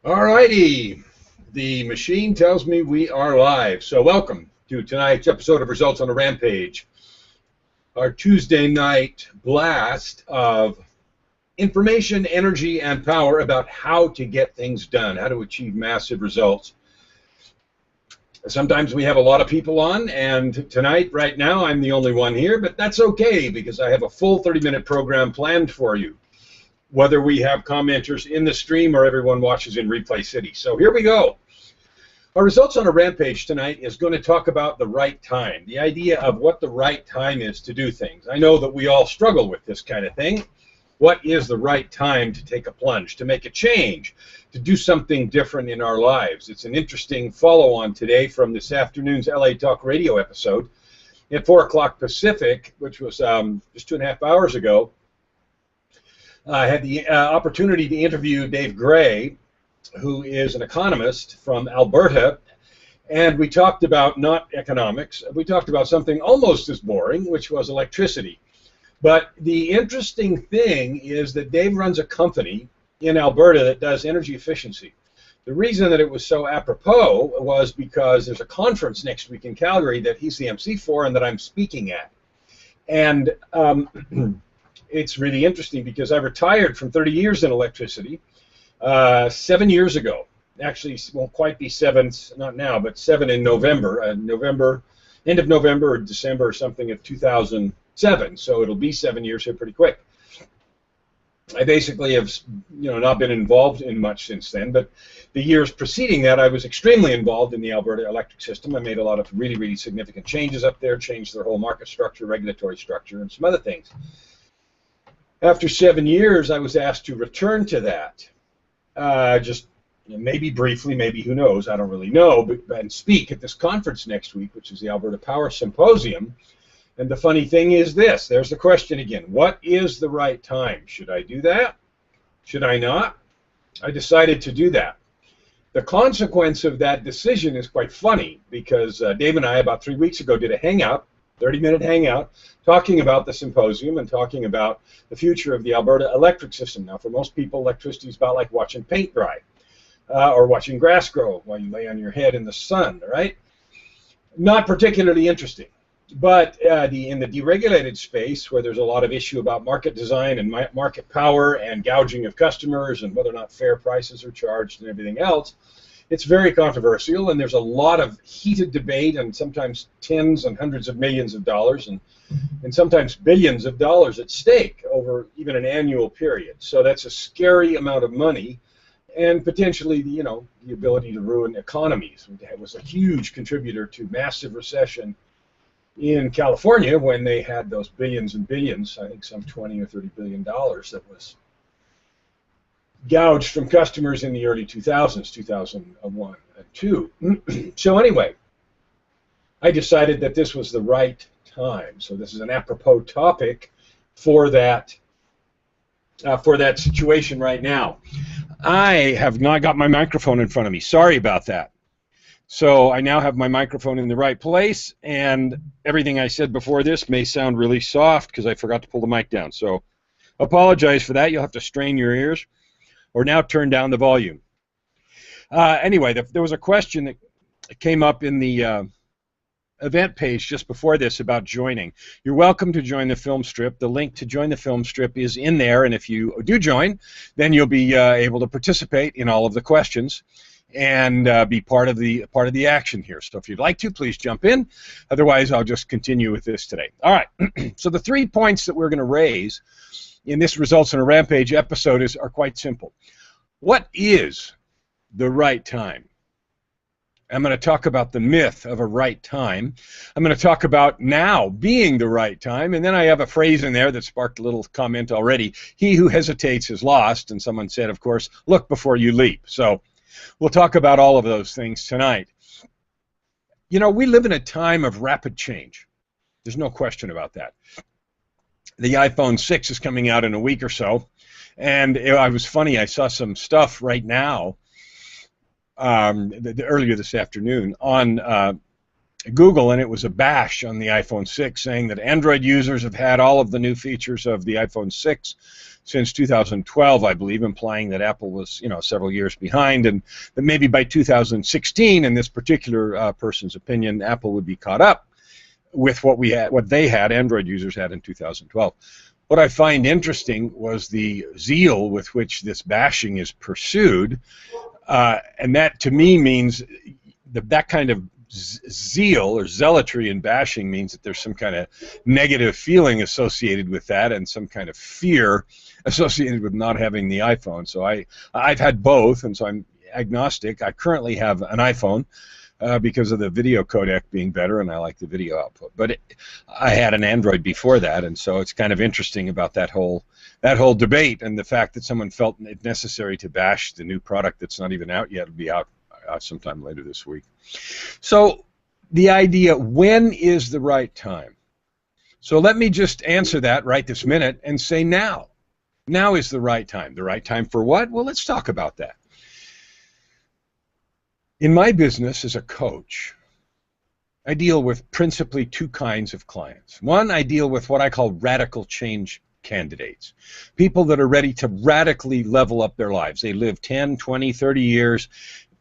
Alrighty, the machine tells me we are live. So welcome to tonight's episode of Results on a Rampage, our Tuesday night blast of information, energy, and power about how to get things done, how to achieve massive results. Sometimes we have a lot of people on, and tonight, right now, I'm the only one here, but that's okay because I have a full 30-minute program planned for you, whether we have commenters in the stream or everyone watches in Replay City. So here we go. Our Results on a Rampage tonight is going to talk about the right time, the idea of what the right time is to do things. I know that we all struggle with this kind of thing. What is the right time to take a plunge, to make a change, to do something different in our lives? It's an interesting follow-on today from this afternoon's LA Talk Radio episode at 4 o'clock Pacific, which was just 2.5 hours ago. I had the opportunity to interview Dave Gray, who is an economist from Alberta, and we talked about not economics. We talked about something almost as boring, which was electricity. But the interesting thing is that Dave runs a company in Alberta that does energy efficiency. The reason that it was so apropos was because there's a conference next week in Calgary that he's the MC for and that I'm speaking at. And it's really interesting because I retired from 30 years in electricity 7 years ago. Actually, it won't quite be 7, not now, but 7 in November, end of November or December or something of 2007. So it'll be 7 years here pretty quick. I basically have, not been involved in much since then, but the years preceding that, I was extremely involved in the Alberta electric system. I made a lot of really, really significant changes up there, changed their whole market structure, regulatory structure, and some other things. After 7 years, I was asked to return to that, maybe briefly, maybe who knows, I don't really know, and speak at this conference next week, which is the Alberta Power Symposium. And the funny thing is this, there's the question again, what is the right time? Should I do that? Should I not? I decided to do that. The consequence of that decision is quite funny because Dave and I, about 3 weeks ago, did a Hangout, 30-minute Hangout, talking about the symposium and talking about the future of the Alberta electric system. Now, for most people, electricity is about like watching paint dry or watching grass grow while you lay on your head in the sun, right? Not particularly interesting. But in the deregulated space, where there's a lot of issue about market design and market power and gouging of customers and whether or not fair prices are charged and everything else, it's very controversial, and there's a lot of heated debate and sometimes tens and hundreds of millions of dollars and sometimes billions of dollars at stake over even an annual period. So that's a scary amount of money and potentially, the ability to ruin economies. It was a huge contributor to massive recession in California when they had those billions and billions, I think some 20 or 30 billion dollars that was gouged from customers in the early 2000s, 2001 and 2. So anyway, I decided that this was the right time. So this is an apropos topic for that situation right now. I have not got my microphone in front of me. Sorry about that. So I now have my microphone in the right place, and everything I said before this may sound really soft because I forgot to pull the mic down. So apologize for that. You'll have to strain your ears or now turn down the volume. Anyway, there was a question that came up in the event page just before this about joining. You're welcome to join the film strip. The link to join the film strip is in there, and if you do join, then you'll be able to participate in all of the questions and be part of the action here. So if you'd like to, please jump in. Otherwise, I'll just continue with this today. All right. So the 3 points that we're going to raise in this Results on a Rampage episode are quite simple. What is the right time? I'm going to talk about the myth of a right time. I'm going to talk about now being the right time, and then I have a phrase in there that sparked a little comment already. He who hesitates is lost, and someone said, of course, look before you leap. So we'll talk about all of those things tonight. We live in a time of rapid change. There's no question about that. The iPhone 6 is coming out in a week or so, and I was funny. I saw some stuff right now, earlier this afternoon, on Google, and it was a bash on the iPhone 6 saying that Android users have had all of the new features of the iPhone 6 since 2012, I believe, implying that Apple was, several years behind, and that maybe by 2016, in this particular person's opinion, Apple would be caught up with what they had, Android users had in 2012. What I find interesting was the zeal with which this bashing is pursued, and that to me means that kind of zeal or zealotry in bashing means that there's some kind of negative feeling associated with that and some kind of fear associated with not having the iPhone. So I've had both, and so I'm agnostic. I currently have an iPhone because of the video codec being better, and I like the video output. But I had an Android before that, and so it's kind of interesting about that whole debate and the fact that someone felt it necessary to bash the new product that's not even out yet. It'll be out sometime later this week. So the idea, when is the right time? So let me just answer that right this minute and say now. Now is the right time. The right time for what? Well, let's talk about that. In my business as a coach, I deal with principally two kinds of clients. One, I deal with what I call radical change candidates, people that are ready to radically level up their lives. They live 10, 20, 30 years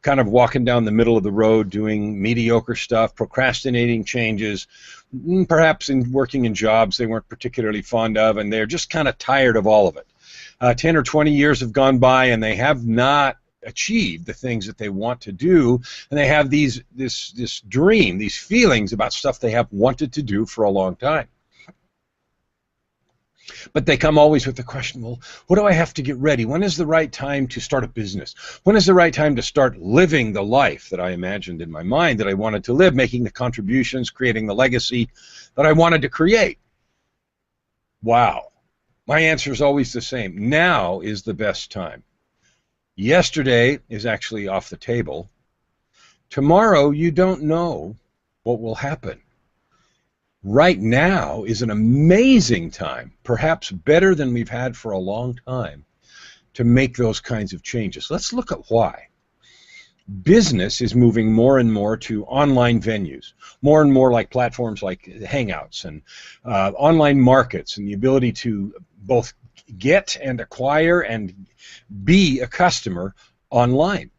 kind of walking down the middle of the road, doing mediocre stuff, procrastinating changes, perhaps working in jobs they weren't particularly fond of, and they're just kind of tired of all of it. 10 or 20 years have gone by, and they have not achieved the things that they want to do, and they have this dream, these feelings about stuff they have wanted to do for a long time. But they come always with the question, well, what do I have to get ready? When is the right time to start a business? When is the right time to start living the life that I imagined in my mind that I wanted to live, making the contributions, creating the legacy that I wanted to create? Wow. My answer is always the same. Now is the best time. Yesterday is actually off the table. Tomorrow, you don't know what will happen. Right now is an amazing time, perhaps better than we've had for a long time, to make those kinds of changes. Let's look at why. Business is moving more and more to online venues, more and more like platforms like Hangouts and online markets, and the ability to both get and acquire and be a customer online.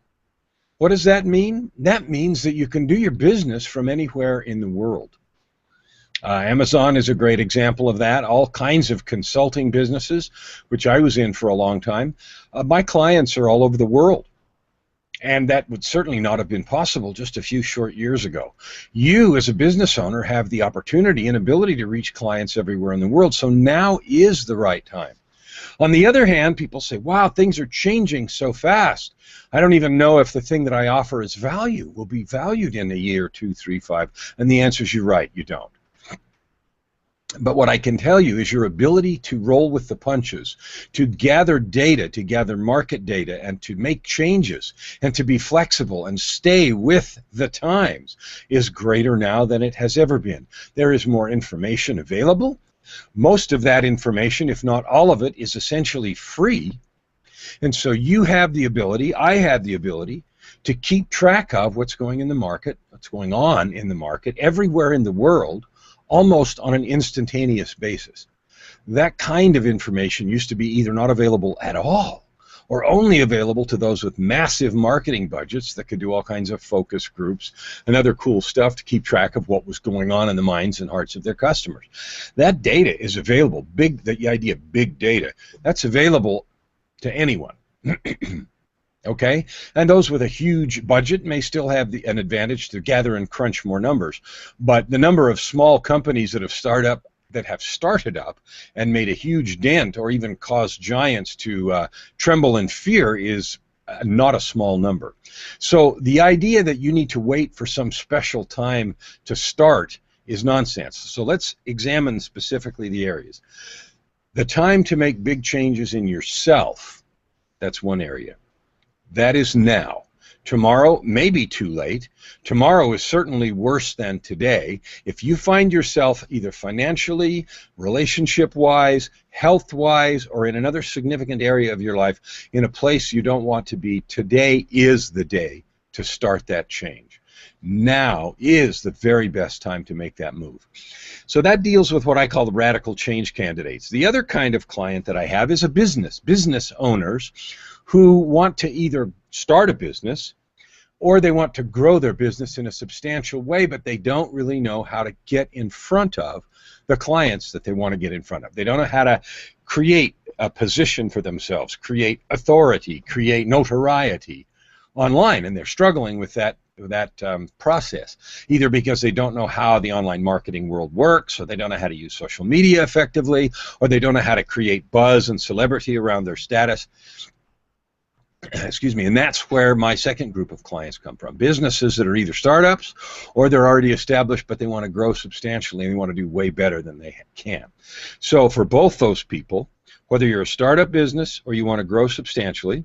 What does that mean? That means that you can do your business from anywhere in the world. Amazon is a great example of that. All kinds of consulting businesses, which I was in for a long time. My clients are all over the world. And that would certainly not have been possible just a few short years ago. You, as a business owner, have the opportunity and ability to reach clients everywhere in the world, so now is the right time. On the other hand, people say, wow, things are changing so fast. I don't even know if the thing that I offer as value will be valued in a year, 2, 3, 5. And the answer is you're right, you don't. But what I can tell you is your ability to roll with the punches, to gather data, to gather market data, and to make changes, and to be flexible and stay with the times is greater now than it has ever been. There is more information available. Most of that information, if not all of it, is essentially free. And so you have the ability, I have the ability, to keep track of what's going in the market, what's going on in the market, everywhere in the world, almost on an instantaneous basis. That kind of information used to be either not available at all or only available to those with massive marketing budgets that could do all kinds of focus groups and other cool stuff to keep track of what was going on in the minds and hearts of their customers. That data is available. The idea of big data, that's available to anyone. Okay, and those with a huge budget may still have an advantage to gather and crunch more numbers, but the number of small companies that have started up and made a huge dent or even caused giants to tremble in fear is not a small number. So the idea that you need to wait for some special time to start is nonsense. So let's examine specifically the areas. The time to make big changes in yourself, that's one area. That is now. Tomorrow may be too late. Tomorrow is certainly worse than today. If you find yourself either financially, relationship-wise, health-wise, or in another significant area of your life in a place you don't want to be, today is the day to start that change. Now is the very best time to make that move. So that deals with what I call the radical change candidates. The other kind of client that I have is a business owners who want to either start a business or they want to grow their business in a substantial way, but they don't really know how to get in front of the clients that they want to get in front of. They don't know how to create a position for themselves, create authority, create notoriety online, and they're struggling with that process, either because they don't know how the online marketing world works, or they don't know how to use social media effectively, or they don't know how to create buzz and celebrity around their status. Excuse me, and that's where my second group of clients come from. Businesses that are either startups or they're already established, but they want to grow substantially and they want to do way better than they can. So for both those people, whether you're a startup business or you want to grow substantially,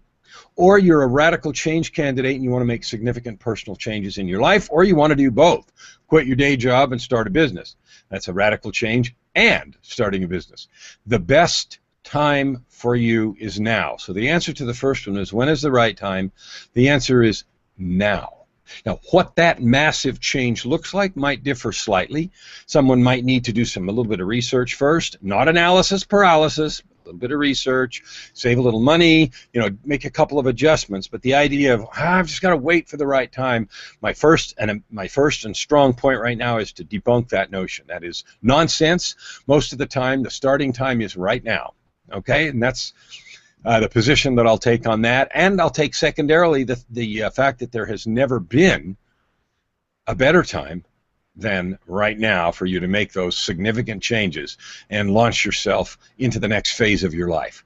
or you're a radical change candidate and you want to make significant personal changes in your life, or you want to do both, quit your day job and start a business. That's a radical change and starting a business. The best time for you is now. So the answer to the first one is, when is the right time? The answer is now. Now, what that massive change looks like might differ slightly. Someone might need to do a little bit of research first, not analysis paralysis, a little bit of research, save a little money, make a couple of adjustments. But the idea of, I've just got to wait for the right time, my first and strong point right now is to debunk that notion. That is nonsense. Most of the time, the starting time is right now. Okay, and that's the position that I'll take on that, and I'll take secondarily the fact that there has never been a better time than right now for you to make those significant changes and launch yourself into the next phase of your life.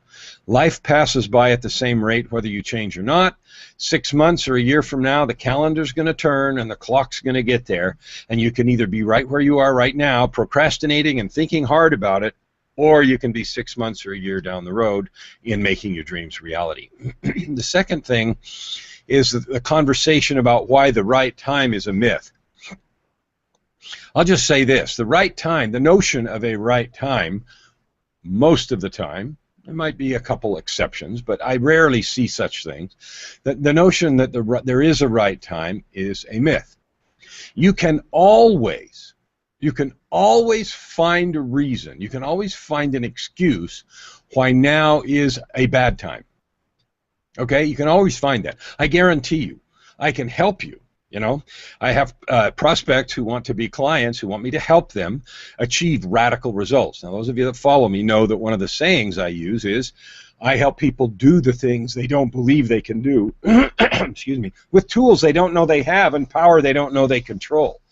Life passes by at the same rate whether you change or not. 6 months or a year from now, the calendar's going to turn and the clock's going to get there, and you can either be right where you are right now, procrastinating and thinking hard about it, or you can be 6 months or a year down the road in making your dreams reality. The second thing is the conversation about why the right time is a myth. I'll just say this, the right time, the notion of a right time, most of the time, there might be a couple exceptions, but I rarely see such things, that the notion that there is a right time is a myth. You can always find a reason, you can always find an excuse why now is a bad time. Okay, you can always find that. I guarantee you, I can help you. I have prospects who want to be clients who want me to help them achieve radical results. Now, those of you that follow me know that one of the sayings I use is, I help people do the things they don't believe they can do, excuse me, with tools they don't know they have and power they don't know they control.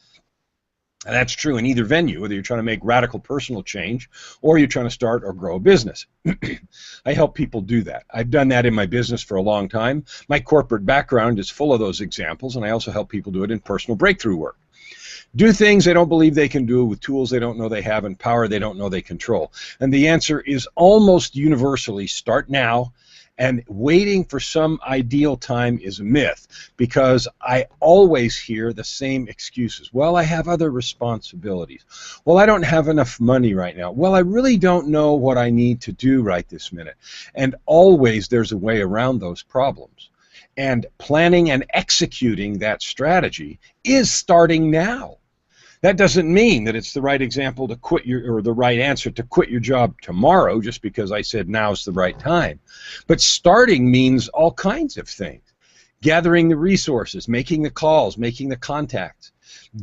And that's true in either venue, whether you're trying to make radical personal change or you're trying to start or grow a business. I help people do that. I've done that in my business for a long time. My corporate background is full of those examples, and I also help people do it in personal breakthrough work. Do things they don't believe they can do with tools they don't know they have and power they don't know they control. And the answer is almost universally, start now. And waiting for some ideal time is a myth, because I always hear the same excuses. Well, I have other responsibilities. Well, I don't have enough money right now. Well, I really don't know what I need to do right this minute. And always there's a way around those problems. And planning and executing that strategy is starting now. That doesn't mean that it's the right example to quit or the right answer to quit your job tomorrow just because I said now's the right time. But starting means all kinds of things. Gathering the resources, making the calls, making the contacts,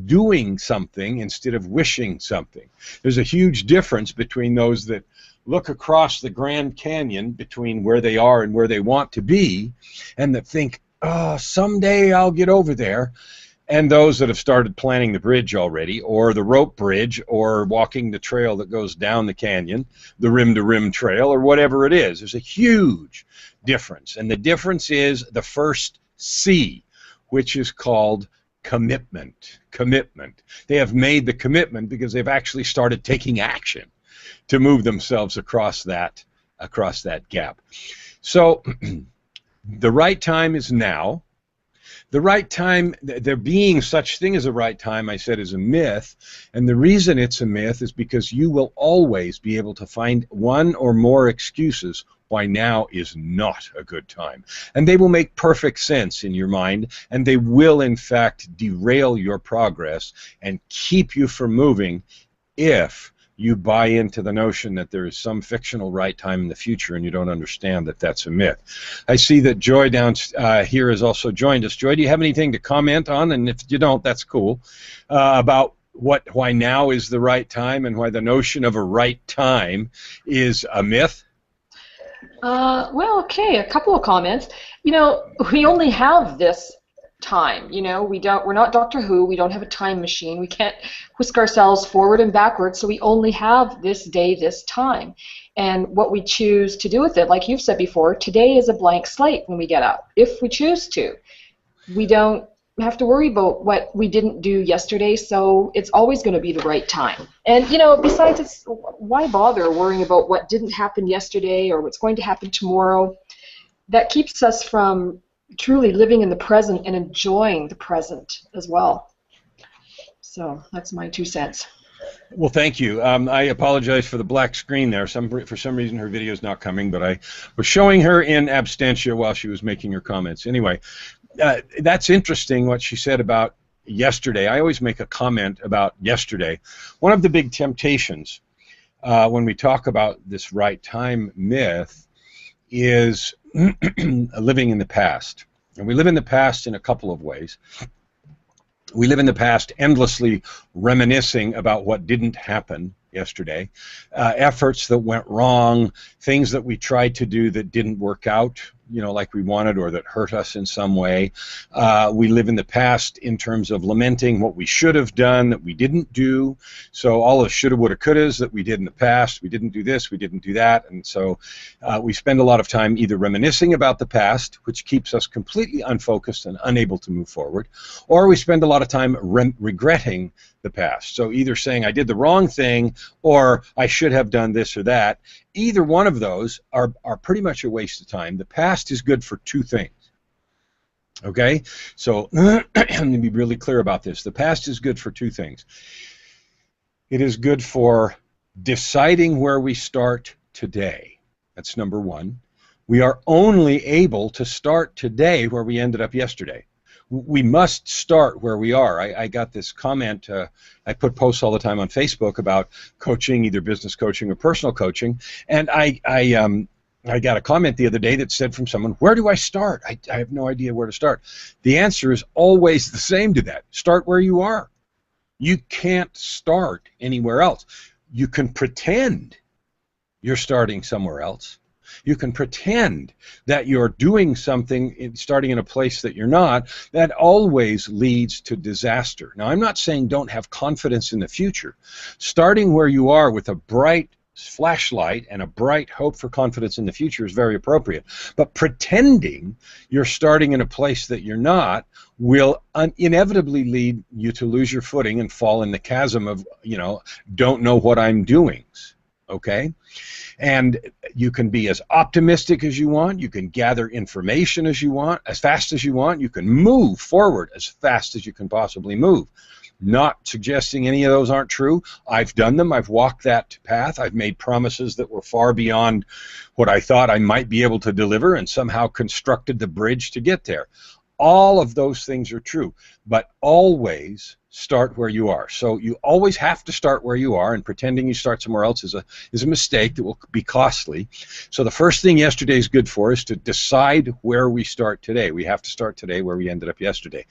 doing something instead of wishing something. There's a huge difference between those that look across the Grand Canyon between where they are and where they want to be and that think, oh, someday I'll get over there. And those that have started planning the bridge already, or the rope bridge, or walking the trail that goes down the canyon, the rim-to-rim trail, or whatever it is. There's a huge difference. And the difference is the first C, which is called commitment. Commitment. They have made the commitment because they've actually started taking action to move themselves across that gap. So the right time is now. The right time, there being such thing as a right time, I said, is a myth. And the reason it's a myth is because you will always be able to find one or more excuses why now is not a good time. And they will make perfect sense in your mind, and they will, in fact, derail your progress and keep you from moving if you buy into the notion that there is some fictional right time in the future and you don't understand that that's a myth. I see that Joy down here has also joined us. Joy, do you have anything to comment on? And if you don't, that's cool. About why now is the right time and why the notion of a right time is a myth? Well, okay, a couple of comments. You know, we only have this time. You know, we're not Doctor Who. We don't have a time machine. We can't whisk ourselves forward and backwards. So we only have this day, this time, and what we choose to do with it. Like you've said before, today is a blank slate when we get up. If we choose to, we don't have to worry about what we didn't do yesterday. So it's always going to be the right time. And you know, besides, why bother worrying about what didn't happen yesterday or what's going to happen tomorrow? That keeps us from truly living in the present and enjoying the present as well. So that's my 2 cents. Well, thank you. I apologize for the black screen there. For some reason her video is not coming, but I was showing her in absentia while she was making her comments. Anyway, that's interesting what she said about yesterday. I always make a comment about yesterday. One of the big temptations when we talk about this right time myth is living in the past. And we live in the past in a couple of ways. We live in the past endlessly reminiscing about what didn't happen yesterday, efforts that went wrong, things that we tried to do that didn't work out, you know, like we wanted, or that hurt us in some way. We live in the past in terms of lamenting what we should have done that we didn't do. So all the shoulda, woulda, couldas that we did in the past, we didn't do this, we didn't do that, and so we spend a lot of time either reminiscing about the past, which keeps us completely unfocused and unable to move forward, or we spend a lot of time regretting the past. So either saying I did the wrong thing or I should have done this or that. Either one of those are pretty much a waste of time. The past is good for 2 things. Okay? So let me be really clear about this. The past is good for 2 things. It is good for deciding where we start today. That's number 1. We are only able to start today where we ended up yesterday. We must start where we are. I got this comment, I put posts all the time on Facebook about coaching, either business coaching or personal coaching, and I got a comment the other day that said from someone, where do I start? I have no idea where to start. The answer is always the same to that. Start where you are. You can't start anywhere else. You can pretend you're starting somewhere else. You can pretend that you're doing something, starting in a place that you're not. That always leads to disaster. Now, I'm not saying don't have confidence in the future. Starting where you are with a bright flashlight and a bright hope for confidence in the future is very appropriate. But pretending you're starting in a place that you're not will inevitably lead you to lose your footing and fall in the chasm of, you know, don't know what I'm doing. Okay? And you can be as optimistic as you want, you can gather information as you want, as fast as you want, you can move forward as fast as you can possibly move. Not suggesting any of those aren't true. I've done them, I've walked that path, I've made promises that were far beyond what I thought I might be able to deliver and somehow constructed the bridge to get there. All of those things are true, but always start where you are. So you always have to start where you are, and pretending you start somewhere else is a mistake that will be costly. So the first thing yesterday is good for is to decide where we start today. We have to start today where we ended up yesterday.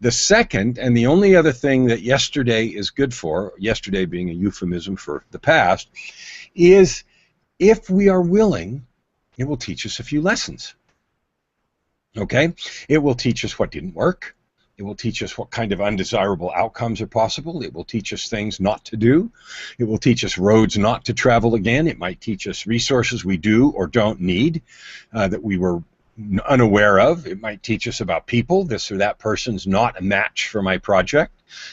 The second, and the only other thing that yesterday is good for, yesterday being a euphemism for the past, is if we are willing, it will teach us a few lessons. Okay? It will teach us what didn't work. It will teach us what kind of undesirable outcomes are possible. It will teach us things not to do. It will teach us roads not to travel again. It might teach us resources we do or don't need that we were unaware of. It might teach us about people. This or that person's not a match for my project,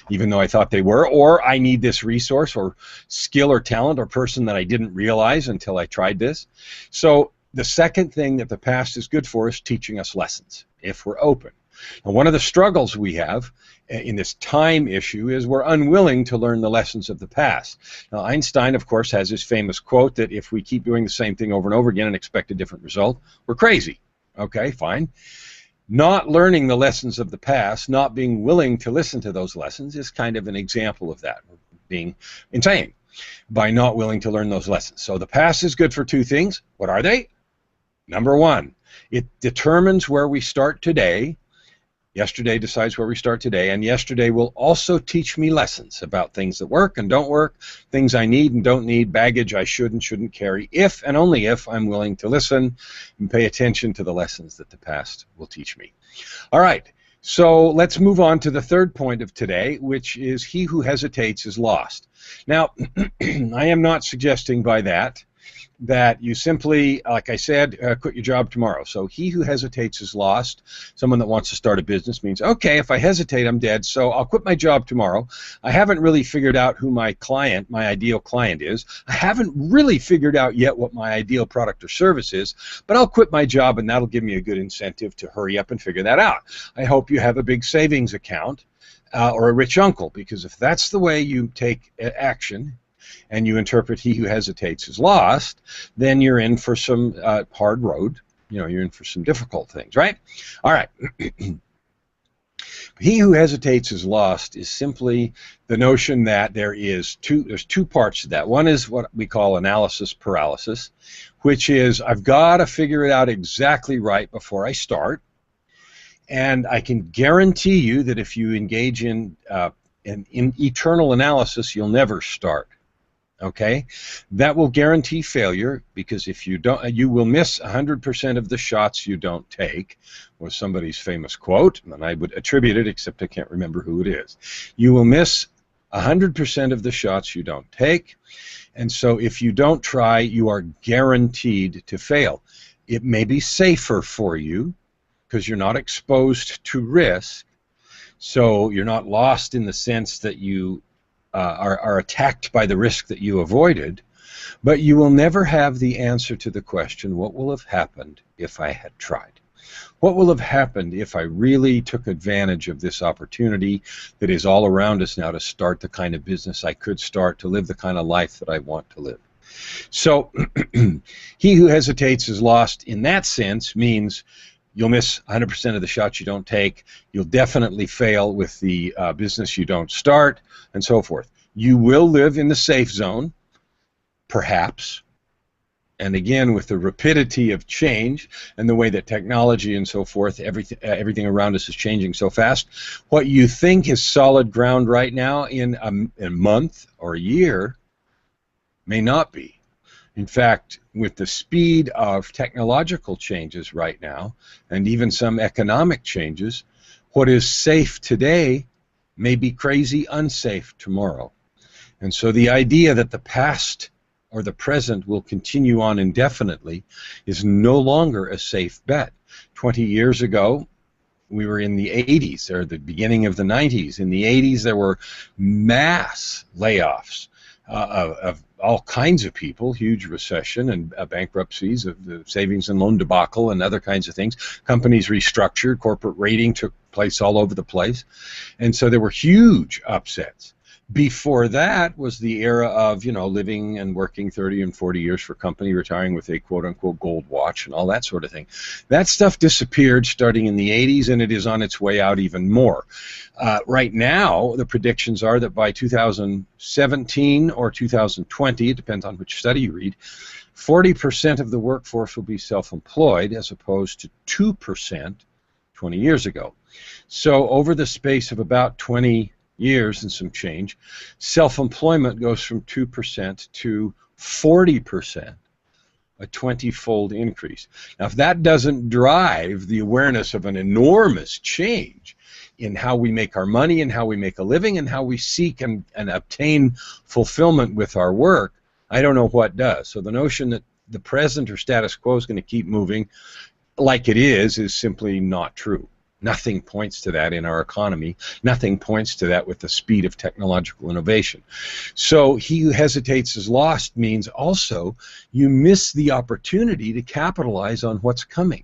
even though I thought they were, or I need this resource or skill or talent or person that I didn't realize until I tried this. So the second thing that the past is good for is teaching us lessons, if we're open. And one of the struggles we have in this time issue is we're unwilling to learn the lessons of the past. Now, Einstein, of course, has his famous quote that if we keep doing the same thing over and over again and expect a different result, we're crazy. Okay, fine. Not learning the lessons of the past, not being willing to listen to those lessons is kind of an example of that, being insane by not willing to learn those lessons. So the past is good for two things. What are they? Number one, it determines where we start today. Yesterday decides where we start today, and yesterday will also teach me lessons about things that work and don't work, things I need and don't need, baggage I should and shouldn't carry, if and only if I'm willing to listen and pay attention to the lessons that the past will teach me. All right, so let's move on to the third point of today, which is he who hesitates is lost. Now, I am not suggesting by that you simply, like I said, quit your job tomorrow. So he who hesitates is lost. Someone that wants to start a business means, okay, if I hesitate, I'm dead, so I'll quit my job tomorrow. I haven't really figured out who my client, my ideal client is. I haven't really figured out yet what my ideal product or service is, but I'll quit my job, and that'll give me a good incentive to hurry up and figure that out. I hope you have a big savings account or a rich uncle, because if that's the way you take action, and you interpret he who hesitates is lost, then you're in for some hard road. You know, you're in for some difficult things, right? All right. He who hesitates is lost is simply the notion that there's two parts to that. One is what we call analysis paralysis, which is I've got to figure it out exactly right before I start. And I can guarantee you that if you engage in eternal analysis, you'll never start. Okay, that will guarantee failure, because if you don't, you will miss 100% of the shots you don't take, was somebody's famous quote, and I would attribute it, except I can't remember who it is. You will miss 100% of the shots you don't take, and so if you don't try, you are guaranteed to fail. It may be safer for you because you're not exposed to risk, so you're not lost in the sense that you are attacked by the risk that you avoided, but you will never have the answer to the question, what will have happened if I had tried? What will have happened if I really took advantage of this opportunity that is all around us now to start the kind of business I could start, to live the kind of life that I want to live? So he who hesitates is lost in that sense means you'll miss 100% of the shots you don't take. You'll definitely fail with the business you don't start, and so forth. You will live in the safe zone, perhaps. And again, with the rapidity of change and the way that technology and so forth, everything around us is changing so fast, what you think is solid ground right now in a month or a year may not be. In fact, with the speed of technological changes right now, and even some economic changes, what is safe today may be crazy unsafe tomorrow. And so the idea that the past or the present will continue on indefinitely is no longer a safe bet. 20 years ago, we were in the 80s, or the beginning of the 90s. In the 80s, there were mass layoffs of all kinds of people, huge recession and bankruptcies of the savings and loan debacle and other kinds of things. Companies restructured, corporate raiding took place all over the place, and so there were huge upsets. Before that was the era of, you know, living and working 30 and 40 years for a company, retiring with a quote-unquote gold watch and all that sort of thing. That stuff disappeared starting in the 80s, and it is on its way out even more. Right now, the predictions are that by 2017 or 2020, it depends on which study you read, 40% of the workforce will be self-employed as opposed to 2% 20 years ago. So over the space of about 20 years and some change, self-employment goes from 2% to 40%, a 20-fold increase. Now, if that doesn't drive the awareness of an enormous change in how we make our money and how we make a living and how we seek and obtain fulfillment with our work, I don't know what does. So the notion that the present or status quo is going to keep moving like it is simply not true. Nothing points to that in our economy. Nothing points to that with the speed of technological innovation. So he who hesitates is lost means also you miss the opportunity to capitalize on what's coming.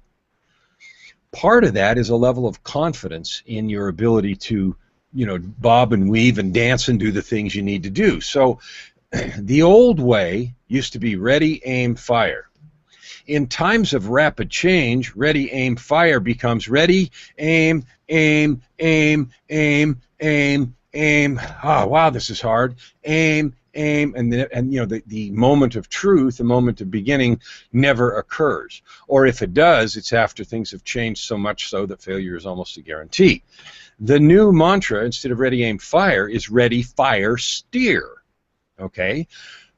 part of that is a level of confidence in your ability to, you know, bob and weave and dance and do the things you need to do. So the old way used to be ready, aim, fire. In times of rapid change, ready, aim, fire becomes ready, aim, aim, aim, aim, aim, aim. Oh, wow, this is hard. Aim, aim, and you know, the moment of truth, the moment of beginning, never occurs. Or if it does, it's after things have changed so much so that failure is almost a guarantee. The new mantra, instead of ready, aim, fire, is ready, fire, steer. Okay?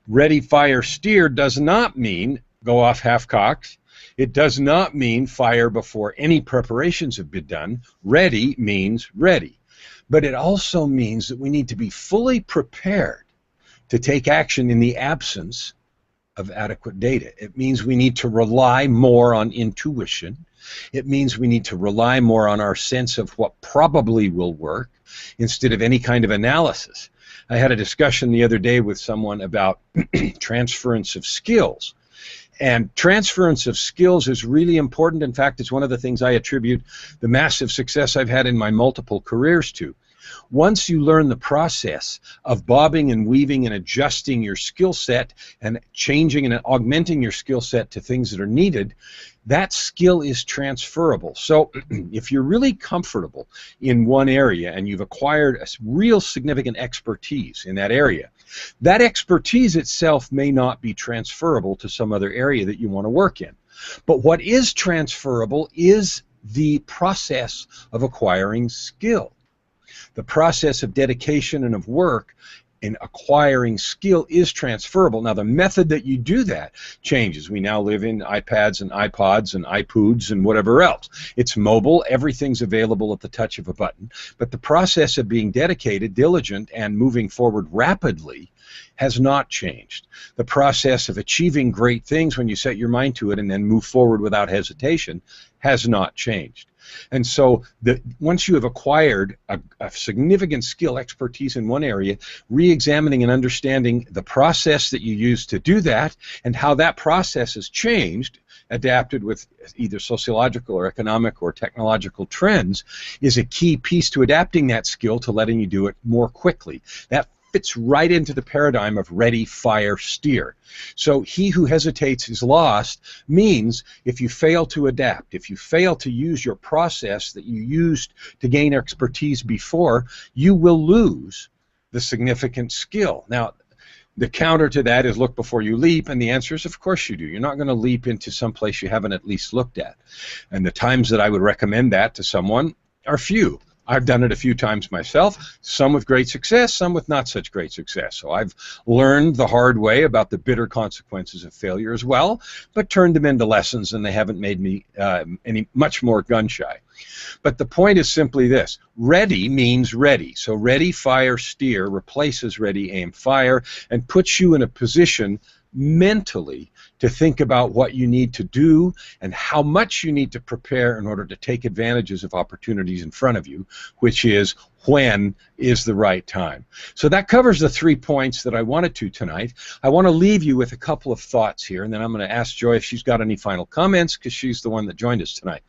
Ready, fire, steer does not mean go off half-cocked. It does not mean fire before any preparations have been done. Ready means ready. But it also means that we need to be fully prepared to take action in the absence of adequate data. It means we need to rely more on intuition. It means we need to rely more on our sense of what probably will work instead of any kind of analysis. I had a discussion the other day with someone about transference of skills. And transference of skills is really important. In fact, it's one of the things I attribute the massive success I've had in my multiple careers to. Once you learn the process of bobbing and weaving and adjusting your skill set and changing and augmenting your skill set to things that are needed, that skill is transferable. So if you're really comfortable in one area and you've acquired a real significant expertise in that area, that expertise itself may not be transferable to some other area that you want to work in. But what is transferable is the process of acquiring skill. The process of dedication and of work in acquiring skill is transferable. Now, the method that you do that changes. We now live in iPads and iPods and iPoods and whatever else. It's mobile. Everything's available at the touch of a button. But the process of being dedicated, diligent, and moving forward rapidly has not changed. The process of achieving great things when you set your mind to it and then move forward without hesitation has not changed. And so once you have acquired a significant skill, expertise in one area, re-examining and understanding the process that you use to do that and how that process has changed, adapted with either sociological or economic or technological trends, is a key piece to adapting that skill to letting you do it more quickly. That fits right into the paradigm of ready, fire, steer. So he who hesitates is lost means if you fail to adapt, if you fail to use your process that you used to gain expertise before, you will lose the significant skill. Now, the counter to that is look before you leap, and the answer is of course you do. You're not going to leap into some place you haven't at least looked at. And the times that I would recommend that to someone are few. I've done it a few times myself, some with great success, some with not such great success. So I've learned the hard way about the bitter consequences of failure as well, but turned them into lessons, and they haven't made me any much more gun-shy. But the point is simply this. Ready means ready. So ready, fire, steer replaces ready, aim, fire, and puts you in a position mentally to think about what you need to do and how much you need to prepare in order to take advantages of opportunities in front of you, which is when is the right time. So that covers the 3 points that I wanted to tonight. I want to leave you with a couple of thoughts here, and then I'm going to ask Joy if she's got any final comments, because she's the one that joined us tonight.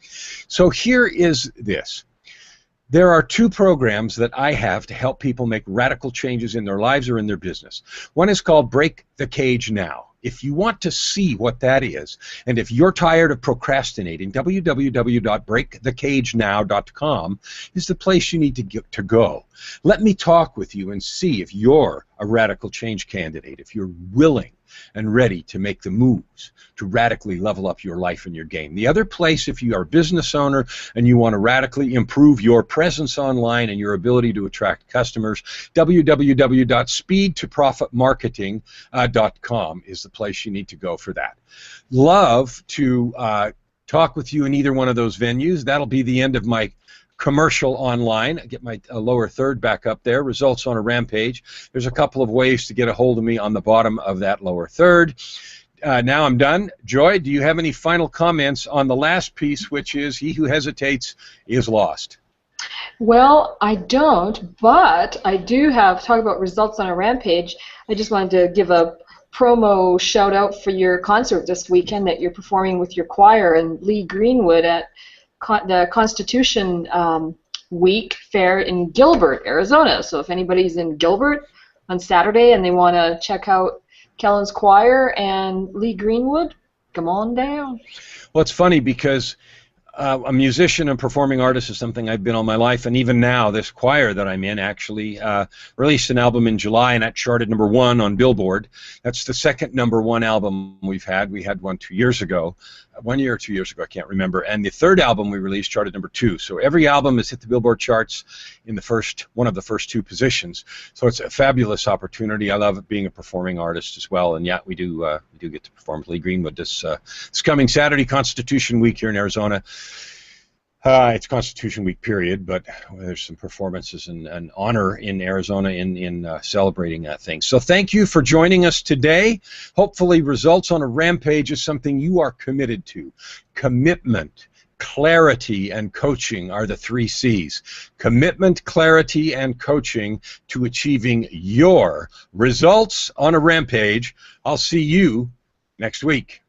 So here is this. There are 2 programs that I have to help people make radical changes in their lives or in their business. One is called Break the Cage Now. If you want to see what that is, and if you're tired of procrastinating, www.breakthecagenow.com is the place you need to go. Let me talk with you and see if you're a radical change candidate, if you're willing and ready to make the moves to radically level up your life and your game. The other place, if you are a business owner and you want to radically improve your presence online and your ability to attract customers, www.speedtoprofitmarketing.com is the place you need to go for that. Love to talk with you in either one of those venues. That'll be the end of my commercial online. I get my lower third back up there, results on a Rampage. There's a couple of ways to get a hold of me on the bottom of that lower third. Now I'm done. Joy, do you have any final comments on the last piece, which is he who hesitates is lost? Well, I don't, but I do have, talk about results on a Rampage. I just wanted to give a promo shout out for your concert this weekend that you're performing with your choir in Lee Greenwood at the Constitution Week fair in Gilbert, Arizona. So if anybody's in Gilbert on Saturday and they want to check out Kellen's Choir and Lee Greenwood, come on down. Well, it's funny because a musician and performing artist is something I've been all my life, and even now, this choir that I'm in actually released an album in July, and that charted #1 on Billboard. That's the second #1 album we've had. We had one 2 years ago, 1 year or 2 years ago, I can't remember, and the third album we released charted #2. So every album has hit the Billboard charts in one of the first 2 positions. So it's a fabulous opportunity. I love being a performing artist as well, and yeah, we do get to perform with Lee Greenwood this coming Saturday, Constitution Week here in Arizona. It's Constitution Week, period, but there's some performances and honor in Arizona in celebrating that thing. So thank you for joining us today. Hopefully results on a Rampage is something you are committed to. Commitment, clarity, and coaching are the 3 C's. Commitment, clarity, and coaching to achieving your results on a Rampage. I'll see you next week.